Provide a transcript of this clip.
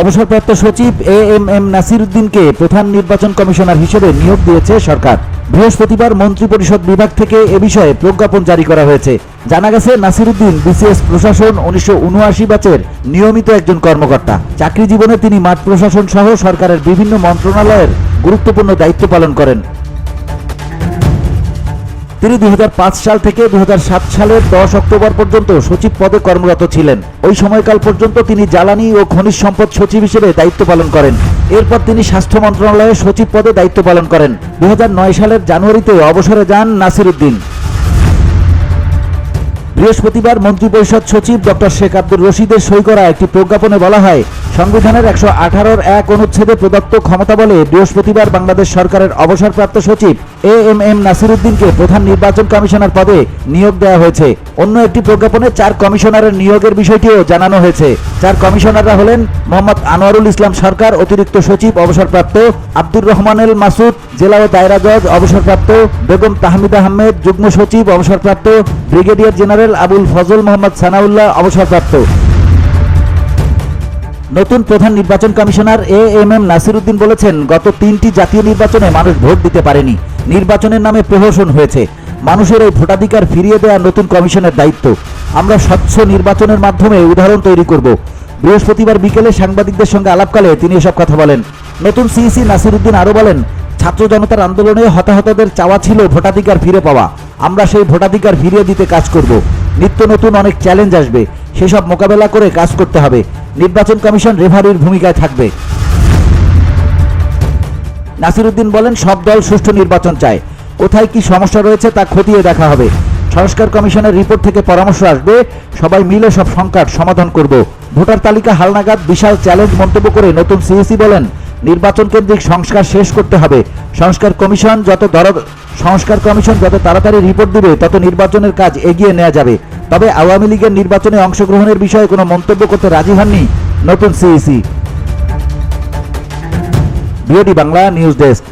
অবসরপ্রাপ্ত সচিব এএমএম নাসির উদ্দিনকে প্রধান নির্বাচন কমিশনার হিসেবে নিয়োগ দিয়েছে সরকার। বৃহস্পতিবার মন্ত্রিপরিষদ বিভাগ থেকে এ বিষয়ে প্রজ্ঞাপন জারি করা হয়েছে। জানা গেছে, নাসির উদ্দিন বিসিএস প্রশাসন 1979 ব্যাচের নিয়মিত একজন কর্মকর্তা। চাকরি জীবনে তিনি মাঠ প্রশাসন সহ সরকারের বিভিন্ন মন্ত্রণালয়ের গুরুত্বপূর্ণ দায়িত্ব পালন করেন। তিনি 2005 সাল থেকে 2007 সালের 10 অক্টোবর পর্যন্ত সচিব পদে কর্মরত ছিলেন। ওই সময়কাল পর্যন্ত তিনি জ্বালানি ও খনিজ সম্পদ সচিব হিসেবে দায়িত্ব পালন করেন। এরপর তিনি স্বাস্থ্য মন্ত্রণালয়ের সচিব পদে দায়িত্ব পালন করেন। 2009 সালের জানুয়ারিতে অবসরে যান নাসির উদ্দিন। বৃহস্পতিবার মন্ত্রিপরিষদ সচিব ডক্টর শেখ আব্দুর রশিদের সই করা একটি প্রজ্ঞাপনে বলা হয়, সংবিধানের 118(1) অনুচ্ছেদে প্রদত্ত ক্ষমতা বলে বৃহস্পতিবার বাংলাদেশ সরকারের অবসরপ্রাপ্ত সচিব এএমএম নাসির উদ্দিনকে প্রধান নির্বাচন কমিশনার পদে নিয়োগ দেওয়া হয়েছে। অন্য একটি প্রজ্ঞাপনে 4 কমিশনারের নিয়োগের বিষয়টিও জানানো হয়েছে। 4 কমিশনাররা হলেন মোহাম্মদ আনোয়ারুল ইসলাম সরকার, অতিরিক্ত সচিব অবসরপ্রাপ্ত; আব্দুর রহমান এল মাসুদ, জেলা ও দায়রা জজ অবসরপ্রাপ্ত; বেগম তাহমিদা আহমেদ, যুগ্ম সচিব অবসরপ্রাপ্ত; ব্রিগেডিয়ার জেনারেল আবুল ফজল মোহাম্মদ সানাউল্লাহ অবসরপ্রাপ্ত। নতুন প্রধান নির্বাচন কমিশনার এএমএম নাসির উদ্দিন বলেছেন, গত 3টি জাতীয় নির্বাচনে মানুষ ভোট দিতে পারেনি। নির্বাচনের নামে প্রহসন হয়েছে। মানুষের এই ভোটাধিকার ফিরিয়ে দেওয়া নতুন কমিশনের দায়িত্ব। আমরা স্বচ্ছ নির্বাচনের মাধ্যমে উদাহরণ তৈরি করব। বৃহস্পতিবার বিকেলে সাংবাদিকদের সঙ্গে আলাপকালে তিনি এসব কথা বলেন। নতুন সিইসি নাসির উদ্দিন আরও বলেন, ছাত্র জনতার আন্দোলনে হতাহতদের চাওয়া ছিল ভোটাধিকার ফিরে পাওয়া। আমরা সেই ভোটাধিকার ফিরিয়ে দিতে কাজ করব। নিত্য নতুন অনেক চ্যালেঞ্জ আসবে, সেসব মোকাবেলা করে কাজ করতে হবে। নির্বাচন কমিশন রেফারির ভূমিকায় থাকবে। নাসির উদ্দিন বলেন, সব দল সুষ্ঠু নির্বাচন চায়। কোথায় কি সমস্যা রয়েছে তা খতিয়ে দেখা হবে। সংস্কার কমিশনের রিপোর্ট থেকে পরামর্শ আসবে, সবাই মিলে সব সংকট সমাধান করব। ভোটার তালিকা হালনাগাদ বিশাল চ্যালেঞ্জ মন্তব্য করে নতুন সিইসি বলেন, নির্বাচন কেন্দ্রিক সংস্কার শেষ করতে হবে। সংস্কার কমিশন যত তাড়াতাড়ি রিপোর্ট দিবে, তত নির্বাচনের কাজ এগিয়ে নেওয়া যাবে। তবে আওয়ামী লীগের নির্বাচনে অংশগ্রহণের বিষয়ে কোনো মন্তব্য করতে রাজি হননি নতুন CEC. BOD Bangla news desk.